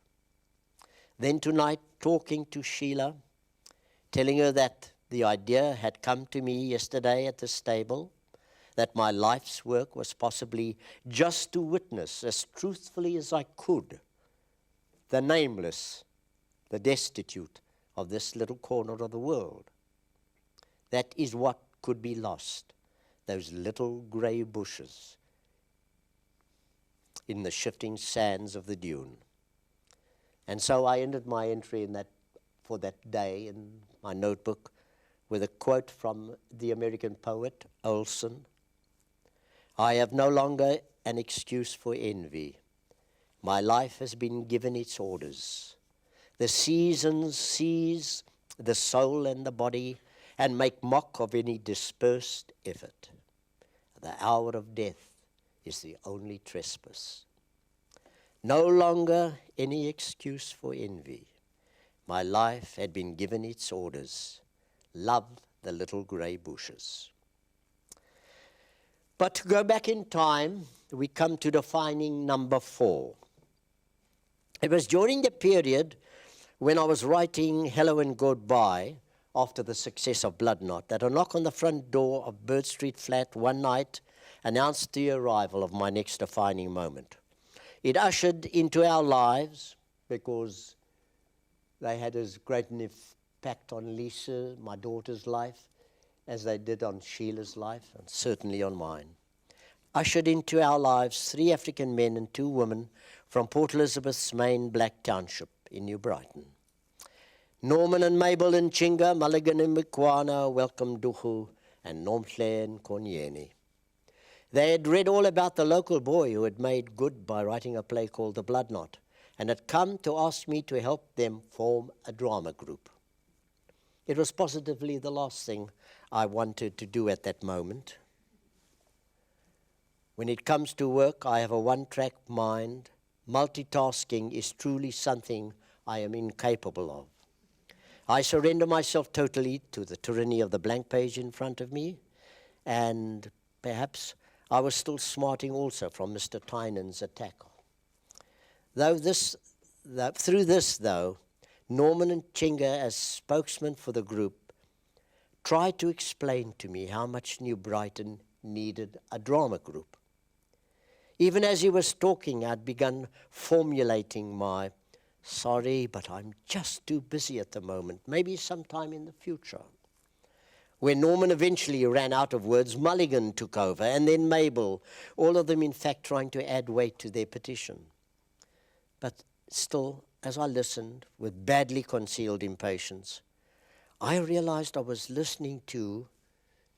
Then tonight, talking to Sheila, telling her that the idea had come to me yesterday at the stable, that my life's work was possibly just to witness as truthfully as I could the nameless, the destitute of this little corner of the world. That is what could be lost, those little grey bushes in the shifting sands of the dune. And so I ended my entry for that day in my notebook with a quote from the American poet Olson. I have no longer an excuse for envy. My life has been given its orders. The seasons seize the soul and the body and make mock of any dispersed effort. The hour of death is the only trespass. No longer any excuse for envy. My life had been given its orders. Love the little grey bushes. But to go back in time, we come to defining number 4. It was during the period when I was writing Hello and Goodbye after the success of Bloodknot that a knock on the front door of Bird Street flat one night announced the arrival of my next defining moment. It ushered into our lives because they had as great an impact on Lisa, my daughter's life, as they did on Sheila's life, and certainly on mine. Ushered into our lives 3 African men and 2 women from Port Elizabeth's main black township in New Brighton. Norman and Mabel Nchinga, Mulligan and Mkwana, welcomed Duhu, and Nomhle and Konyeni. They had read all about the local boy who had made good by writing a play called The Blood Knot, and had come to ask me to help them form a drama group. It was positively the last thing I wanted to do at that moment. When it comes to work, I have a one-track mind. Multitasking is truly something I am incapable of. I surrender myself totally to the tyranny of the blank page in front of me, and perhaps I was still smarting also from Mr. Tynan's attack. Through this, Norman and Chinga, as spokesman for the group, tried to explain to me how much New Brighton needed a drama group. Even as he was talking, I'd begun formulating my, sorry, but I'm just too busy at the moment, maybe sometime in the future. When Norman eventually ran out of words, Mulligan took over, and then Mabel, all of them in fact trying to add weight to their petition. But still, as I listened with badly concealed impatience, I realized I was listening to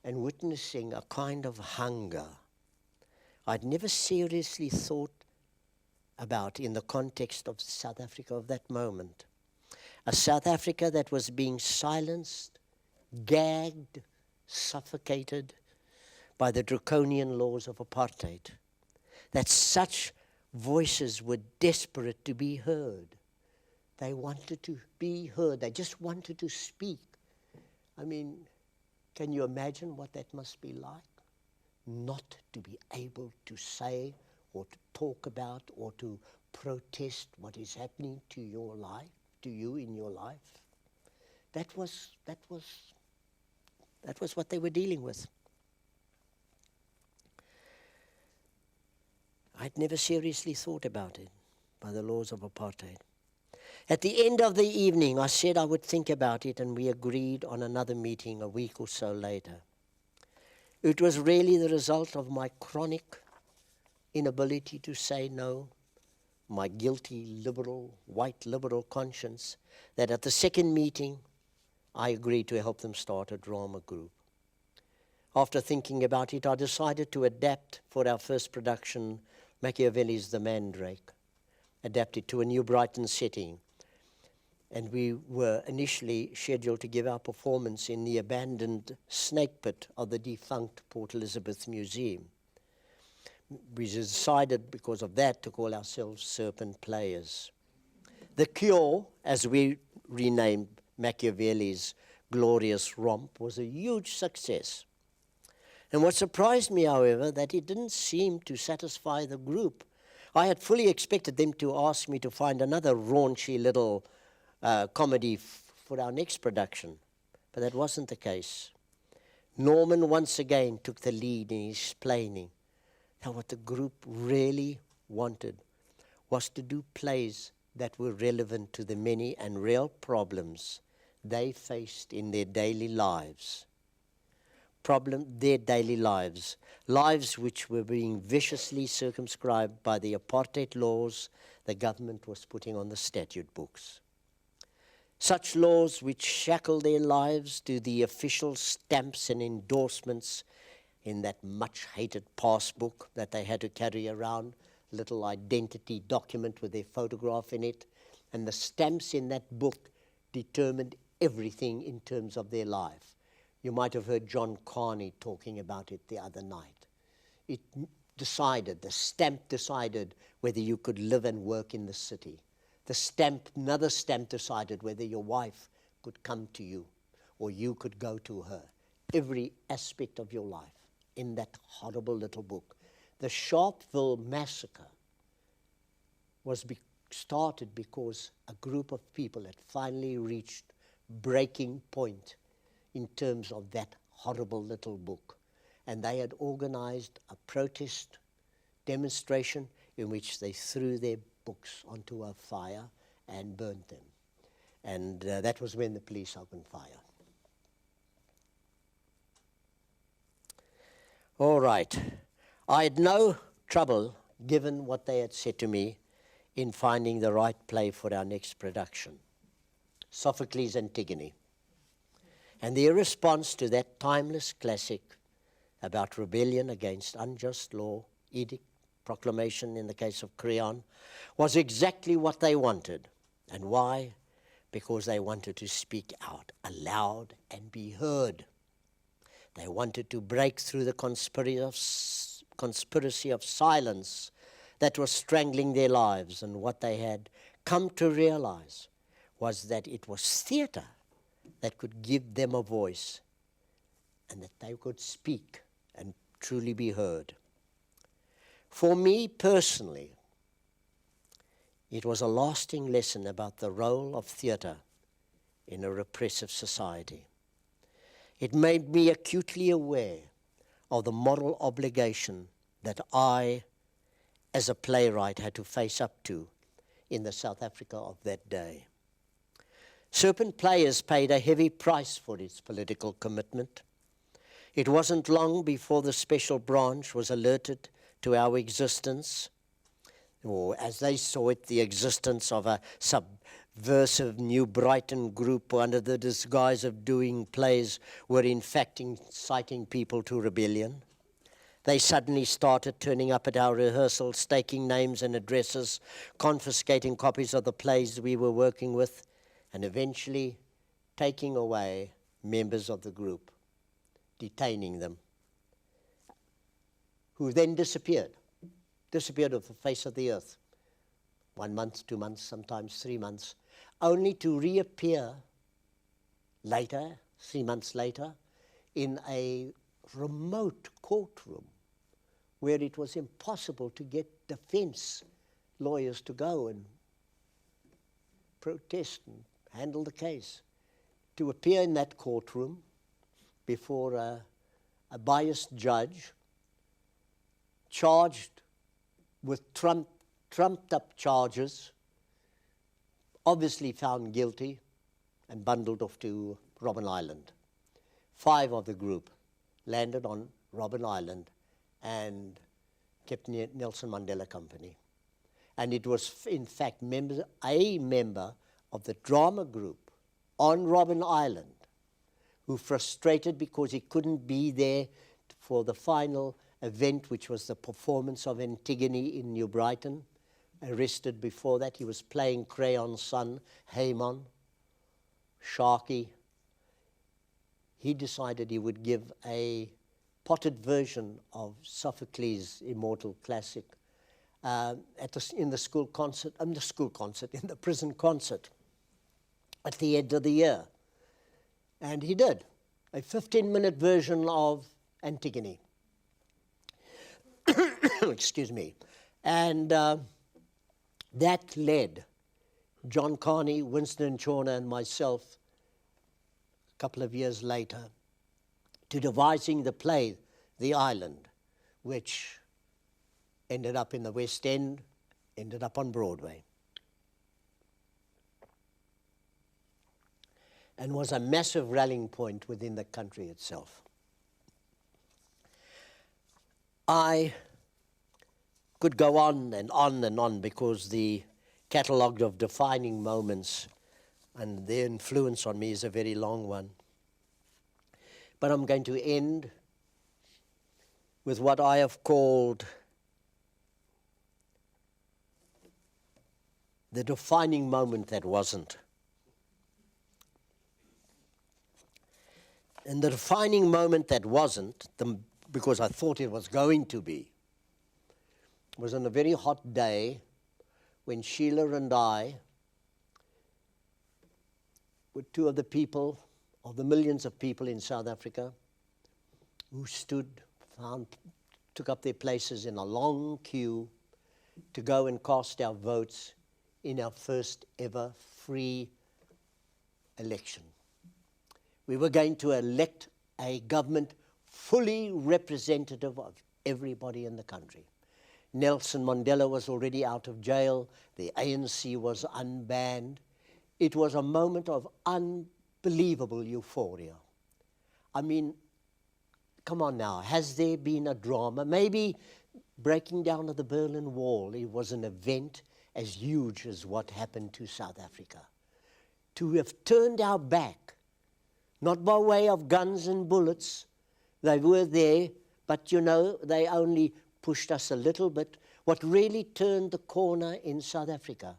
and witnessing a kind of hunger I'd never seriously thought about in the context of South Africa of that moment. A South Africa that was being silenced, gagged, suffocated by the draconian laws of apartheid. That such voices were desperate to be heard. They wanted to be heard. They just wanted to speak. I mean, can you imagine what that must be like? Not to be able to say or to talk about or to protest what is happening to your life, to you in your life. That was what they were dealing with. I'd never seriously thought about it by the laws of apartheid. At the end of the evening, I said I would think about it, and we agreed on another meeting a week or so later. It was really the result of my chronic inability to say no, my guilty white liberal conscience, that at the second meeting, I agreed to help them start a drama group. After thinking about it, I decided to adapt for our first production Machiavelli's The Mandrake, adapted to a New Brighton setting. And we were initially scheduled to give our performance in the abandoned snake pit of the defunct Port Elizabeth Museum. We decided, because of that, to call ourselves Serpent Players. The Cure, as we renamed Machiavelli's glorious romp, was a huge success. And what surprised me, however, that it didn't seem to satisfy the group. I had fully expected them to ask me to find another raunchy little comedy for our next production, but that wasn't the case. Norman once again took the lead in explaining that what the group really wanted was to do plays that were relevant to the many and real problems they faced in their daily lives. Lives which were being viciously circumscribed by the apartheid laws the government was putting on the statute books. Such laws which shackle their lives to the official stamps and endorsements in that much-hated passbook that they had to carry around, little identity document with their photograph in it, and the stamps in that book determined everything in terms of their life. You might have heard John Carney talking about it the other night. The stamp decided whether you could live and work in the city. Another stamp decided whether your wife could come to you or you could go to her. Every aspect of your life in that horrible little book. The Sharpeville Massacre was started because a group of people had finally reached breaking point in terms of that horrible little book. And they had organized a protest demonstration in which they threw their books onto a fire and burnt them. And that was when the police opened fire. All right. I had no trouble, given what they had said to me, in finding the right play for our next production, Sophocles' Antigone. And their response to that timeless classic about rebellion against unjust law, edict, proclamation in the case of Creon, was exactly what they wanted. And why? Because they wanted to speak out aloud and be heard. They wanted to break through the conspiracy of silence that was strangling their lives. And what they had come to realize was that it was theatre that could give them a voice, and that they could speak and truly be heard. For me personally, it was a lasting lesson about the role of theatre in a repressive society. It made me acutely aware of the moral obligation that I, as a playwright, had to face up to in the South Africa of that day. Serpent Players paid a heavy price for its political commitment. It wasn't long before the special branch was alerted to our existence, or as they saw it, the existence of a subversive New Brighton group who, under the disguise of doing plays, were in fact inciting people to rebellion. They suddenly started turning up at our rehearsals, staking names and addresses, confiscating copies of the plays we were working with, and eventually taking away members of the group, detaining them, who then disappeared off the face of the earth. 1 month, 2 months, sometimes 3 months, only to reappear later, 3 months later, in a remote courtroom where it was impossible to get defense lawyers to go and protest and handle the case, to appear in that courtroom before a biased judge, charged with trumped up charges, obviously found guilty, and bundled off to Robben Island. 5 of the group landed on Robben Island and kept near Nelson Mandela Company. And it was, in fact, a member of the drama group on Robben Island who, frustrated because he couldn't be there for the final event, which was the performance of Antigone in New Brighton, arrested before that. He was playing Creon's son, Haemon, Sharky. He decided he would give a potted version of Sophocles' immortal classic in the prison concert at the end of the year. And he did a 15-minute version of Antigone. Excuse me. And that led John Carney, Winston Chawner, and myself, a couple of years later, to devising the play, The Island, which ended up in the West End, ended up on Broadway, and was a massive rallying point within the country itself. I could go on and on and on, because the catalogue of defining moments and their influence on me is a very long one. But I'm going to end with what I have called the defining moment that wasn't. And the defining moment that wasn't, because I thought it was going to be, was on a very hot day when Sheila and I were 2 of the people, of the millions of people in South Africa, who took up their places in a long queue to go and cast our votes in our first ever free election. We were going to elect a government fully representative of everybody in the country. Nelson Mandela was already out of jail. The ANC was unbanned. It was a moment of unbelievable euphoria. I mean, come on now, has there been a drama? Maybe breaking down of the Berlin Wall, it was an event as huge as what happened to South Africa. To have turned our back, not by way of guns and bullets, they were there, but you know, they only pushed us a little bit. What really turned the corner in South Africa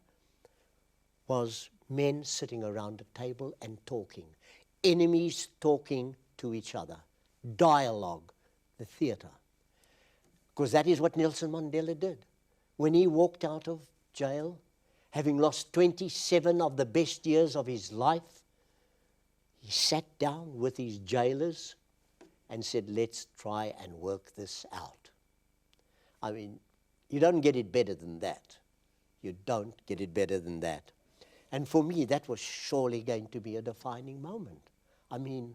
was men sitting around a table and talking, enemies talking to each other, dialogue, the theatre. Because that is what Nelson Mandela did. When he walked out of jail, having lost 27 of the best years of his life, he sat down with his jailers and said, let's try and work this out. I mean, you don't get it better than that. You don't get it better than that. And for me, that was surely going to be a defining moment. I mean,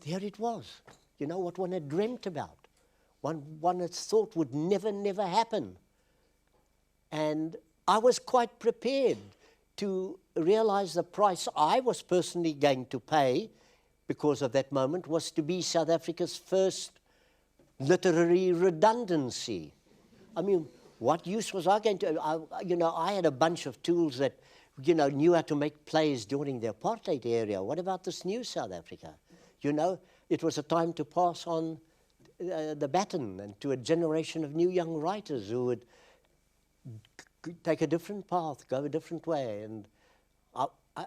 there it was. You know, what one had dreamt about. One had thought would never, never happen. And I was quite prepared to realize the price I was personally going to pay because of that moment was to be South Africa's first literary redundancy. I mean, what use was I going to, I had a bunch of tools that, knew how to make plays during the apartheid era. What about this new South Africa? It was a time to pass on the baton and to a generation of new young writers who would take a different path, go a different way. And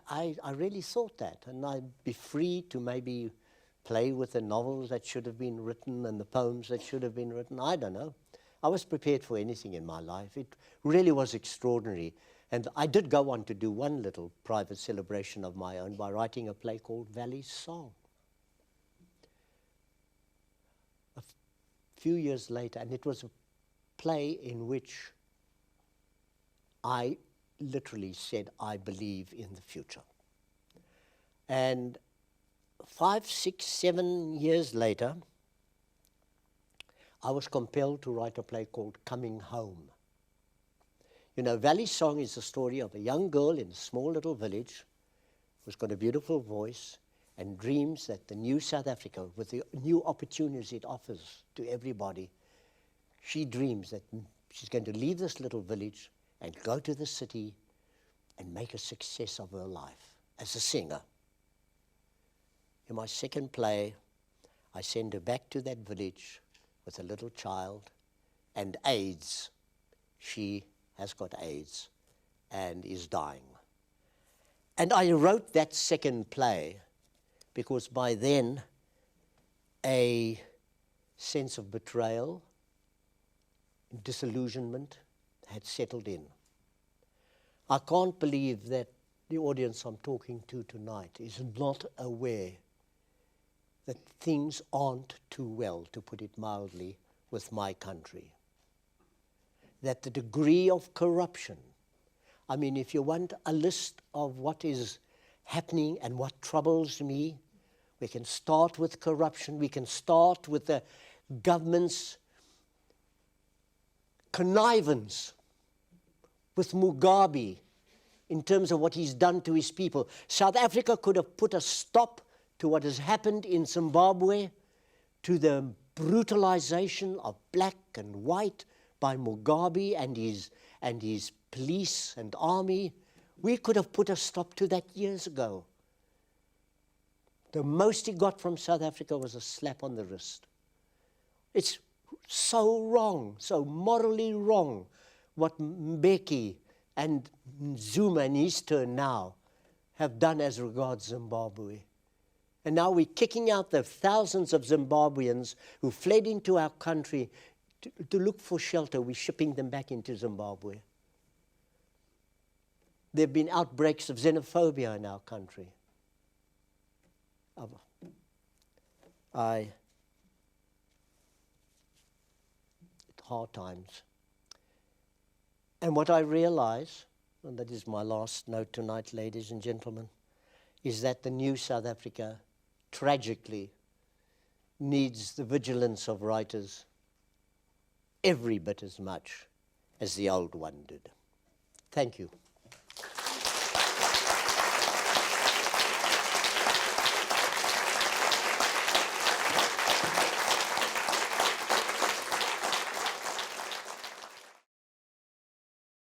I really thought that. And I'd be free to maybe play with the novels that should have been written and the poems that should have been written. I don't know. I was prepared for anything in my life. It really was extraordinary. And I did go on to do one little private celebration of my own by writing a play called Valley's Song. A few years later, and it was a play in which I literally said, I believe in the future. And 5, 6, 7 years later, I was compelled to write a play called Coming Home. Valley's Song is the story of a young girl in a small little village who's got a beautiful voice and dreams that the new South Africa, with the new opportunities it offers to everybody, she dreams that she's going to leave this little village and go to the city and make a success of her life as a singer. In my second play, I send her back to that village with a little child and AIDS. She has got AIDS and is dying. And I wrote that second play because by then a sense of betrayal, disillusionment had settled in. I can't believe that the audience I'm talking to tonight is not aware that things aren't too well, to put it mildly, with my country. That the degree of corruption, I mean, if you want a list of what is happening and what troubles me, we can start with corruption, we can start with the government's connivance with Mugabe in terms of what he's done to his people. South Africa could have put a stop to what has happened in Zimbabwe, to the brutalization of black and white by Mugabe and his police and army. We could have put a stop to that years ago. The most he got from South Africa was a slap on the wrist. It's so wrong, so morally wrong, what Mbeki and Zuma in his turn now have done as regards Zimbabwe. And now we're kicking out the thousands of Zimbabweans who fled into our country to look for shelter. We're shipping them back into Zimbabwe. There have been outbreaks of xenophobia in our country. Hard times. And what I realize, and that is my last note tonight, ladies and gentlemen, is that the new South Africa tragically needs the vigilance of writers, every bit as much as the old one did. Thank you.